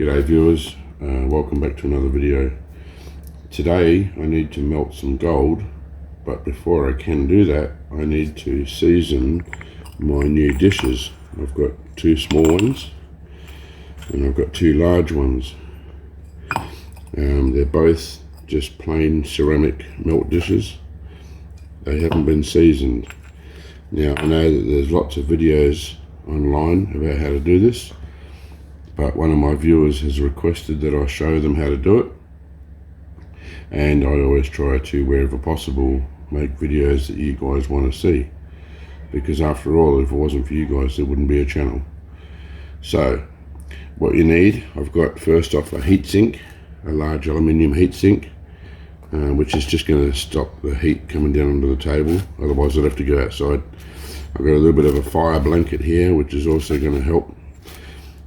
G'day viewers, welcome back to another video. Today I need to melt some gold, but before I can do that I need to season my new dishes. I've got two small ones and I've got two large ones. They're both just plain ceramic melt dishes. They haven't been seasoned. Now I know that there's lots of videos online about how to do this, but one of my viewers has requested that I show them how to do it, and I always try to, wherever possible, make videos that you guys want to see, because after all, if it wasn't for you guys there wouldn't be a channel. So what you need, I've got first off a heatsink, a large aluminium heatsink, which is just going to stop the heat coming down onto the table, otherwise I'd have to go outside. I've got a little bit of a fire blanket here, which is also going to help.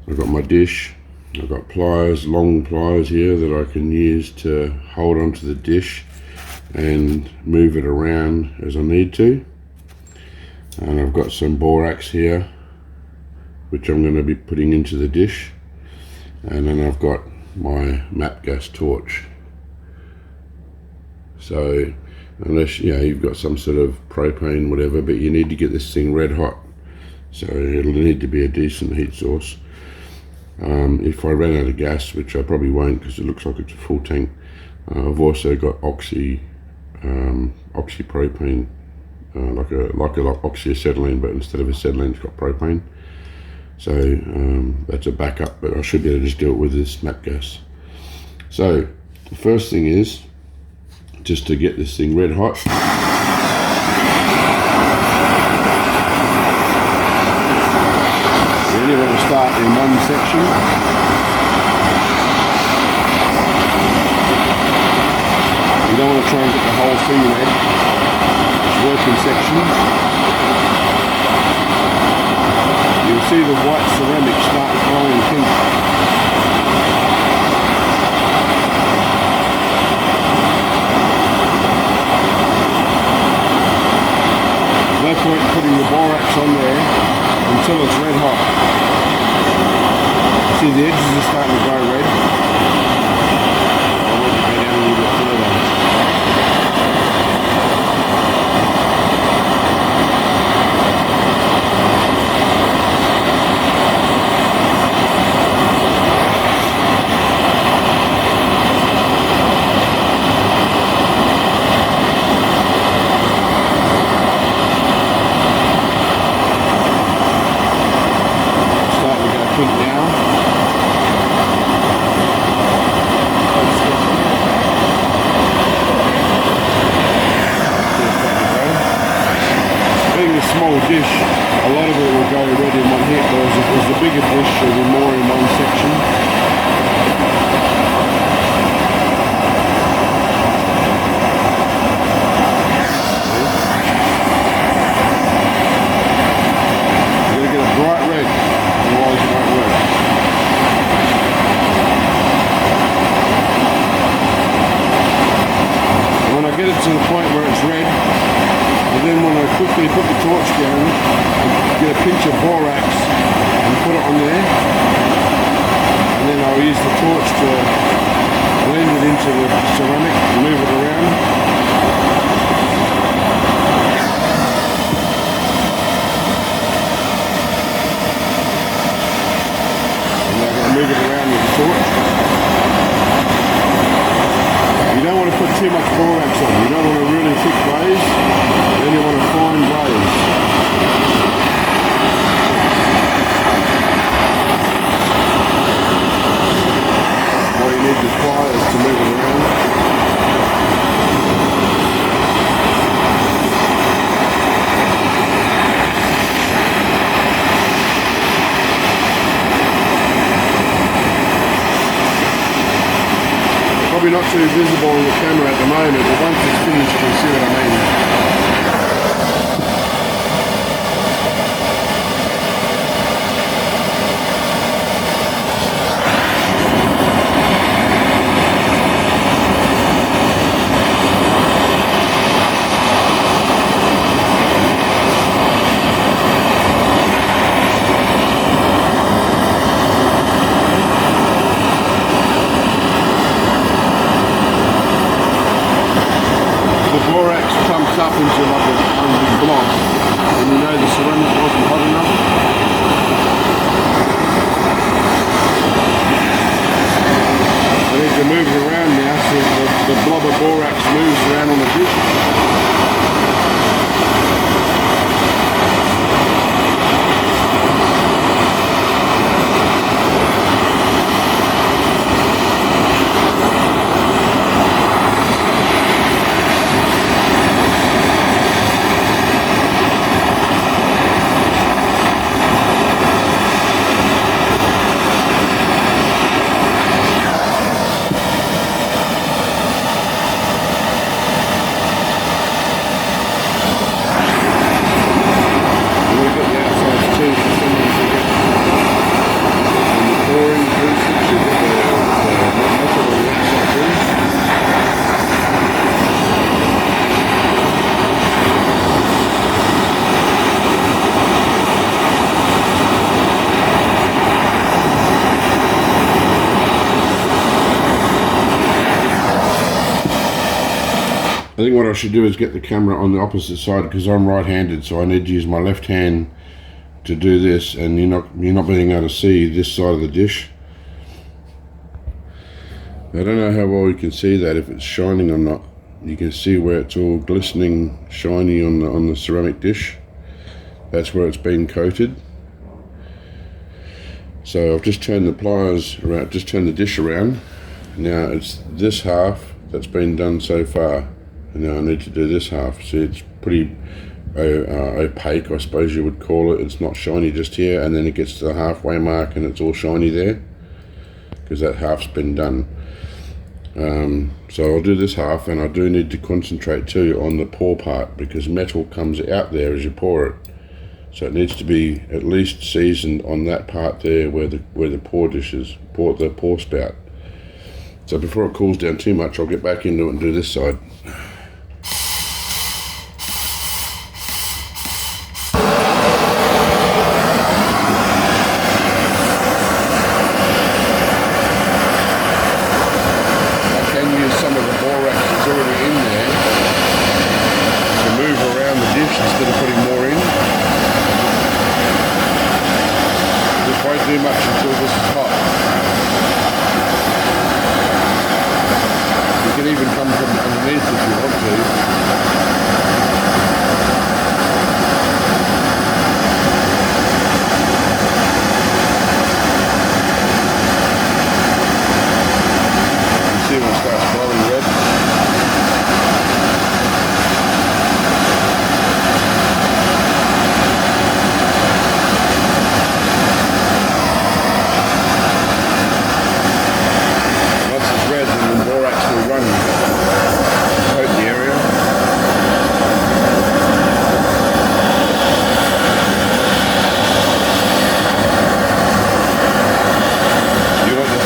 I've got my dish, I've got pliers, long pliers here that I can use to hold onto the dish and move it around as I need to. And I've got some borax here, which I'm going to be putting into the dish. And then I've got my MAP gas torch. So unless you've got some sort of propane, whatever, but you need to get this thing red hot. So it'll need to be a decent heat source. If I ran out of gas, which I probably won't because it looks like it's a full tank, I've also got oxy propane, like a oxyacetylene, but instead of acetylene it's got propane. So that's a backup, but I should be able to just do it with this MAP gas. So the first thing is just to get this thing red hot. You only want to start in one section. You don't want to try and get the whole thing red. Just work in sections. You'll see the white ceramic start glowing pink. No point putting the borax on there until it's red hot. See, the edges are starting to go red. I want to go down a little bit further. Small dish, a lot of it will go red in one hit, whereas if it was a bigger dish, it will be more in one section. You've got to get a bright red, otherwise it won't work. And when I get it to the point where it's red, and then when I quickly put the torch down, get a pinch of borax and put it on there, and then I'll use the torch to blend it into the ceramic and move it around. And I'm going to move it around with the torch. You don't want to put too much borax on, you don't want a really thick glaze. Then you want a fine glaze. All you need is pliers to move it around. Probably not too visible on the camera at the moment, but once it's finished you'll see what I mean. heats up into like a big block, and you know the ceramic wasn't hot enough. I need to move it around now so the blob of borax moves around on the dish. I think what I should do is get the camera on the opposite side because I'm right-handed, so I need to use my left hand to do this, and you're not being able to see this side of the dish. I don't know how well you can see that, if it's shining or not. You can see where it's all glistening, shiny on the ceramic dish. That's where it's been coated. So I've just turned the pliers around, just turned the dish around. Now it's this half that's been done so far. And now I need to do this half. See, it's pretty opaque, I suppose you would call it. It's not shiny just here, and then it gets to the halfway mark and it's all shiny there, because that half's been done. So I'll do this half, and I do need to concentrate too on the pour part, because metal comes out there as you pour it. So it needs to be at least seasoned on that part there where the pour dish is, the pour spout. So before it cools down too much, I'll get back into it and do this side. Do much until this is hot. You can even come from underneath if you want to. You see when it starts glowing red?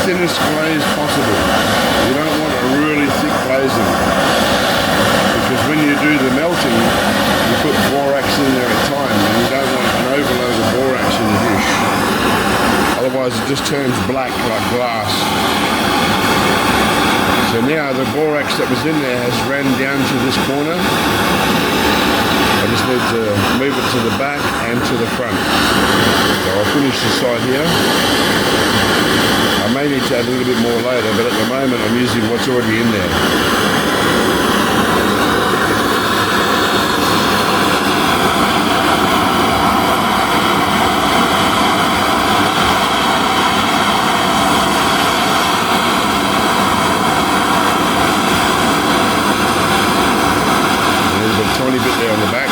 Thinnest glaze possible. You don't want a really thick glazing, because when you do the melting, you put borax in there at time, and you don't want an overload of borax in the dish. Otherwise it just turns black like glass. So now the borax that was in there has ran down to this corner. I just need to move it to the back and to the front. So I'll finish this side here. I may need to add a little bit more later, but at the moment I'm using what's already in there. There's a tiny bit there on the back.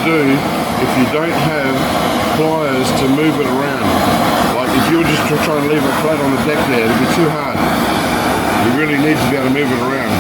do if you don't have pliers to move it around. Like if you're just trying to leave it flat on the deck there, it'd be too hard. You really need to be able to move it around.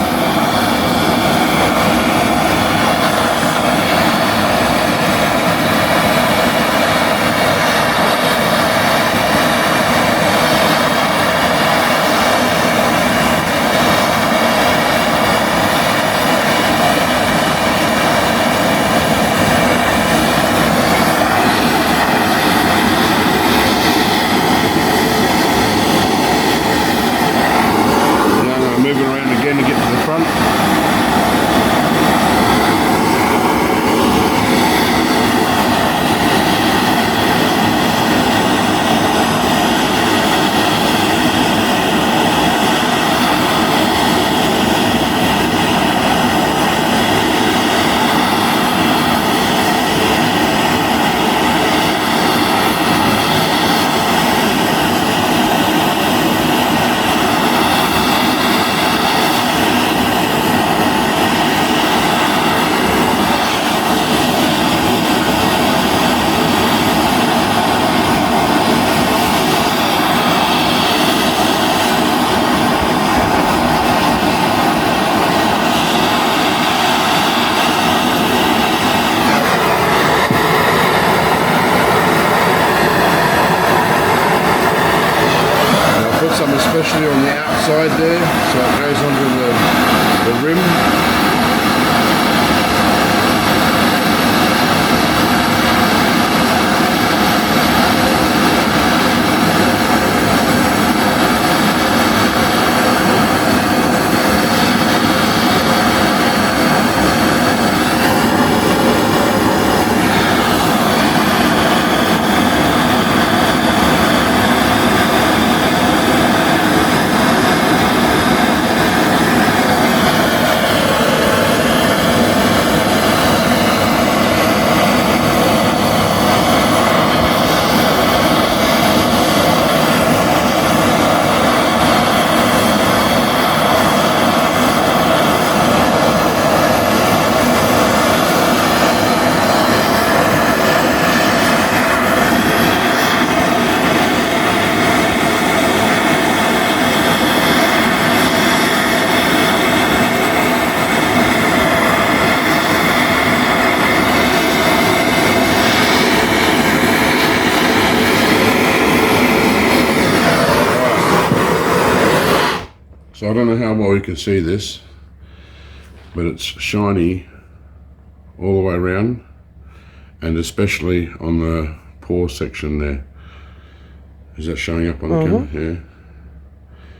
Some especially on the outside there, so it goes onto the rim. So I don't know how well you can see this, but it's shiny all the way around, and especially on the pore section there. Is that showing up on the camera? Yeah.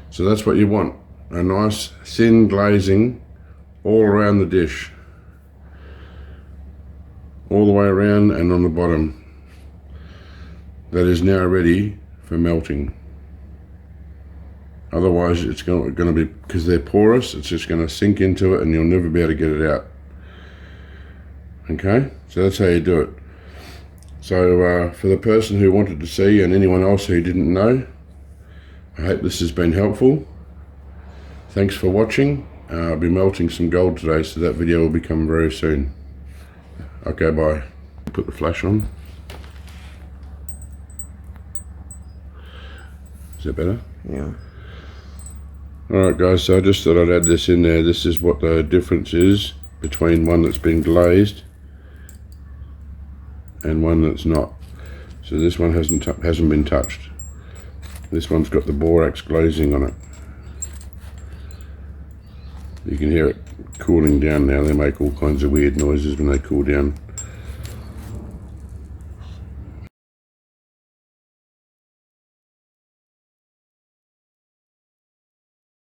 So that's what you want, a nice thin glazing all around the dish, all the way around and on the bottom. That is now ready for melting. Otherwise it's going to be, because they're porous, it's just going to sink into it and you'll never be able to get it out. Okay, so that's how you do it. So for the person who wanted to see, and anyone else who didn't know, I hope this has been helpful. Thanks for watching. I'll be melting some gold today, so that video will become very soon. Okay, bye. Put the flash on. Is that better? Yeah. Alright guys, so I just thought I'd add this in there. This is what the difference is between one that's been glazed and one that's not. So this one hasn't been touched. This one's got the borax glazing on it. You can hear it cooling down now. They make all kinds of weird noises when they cool down.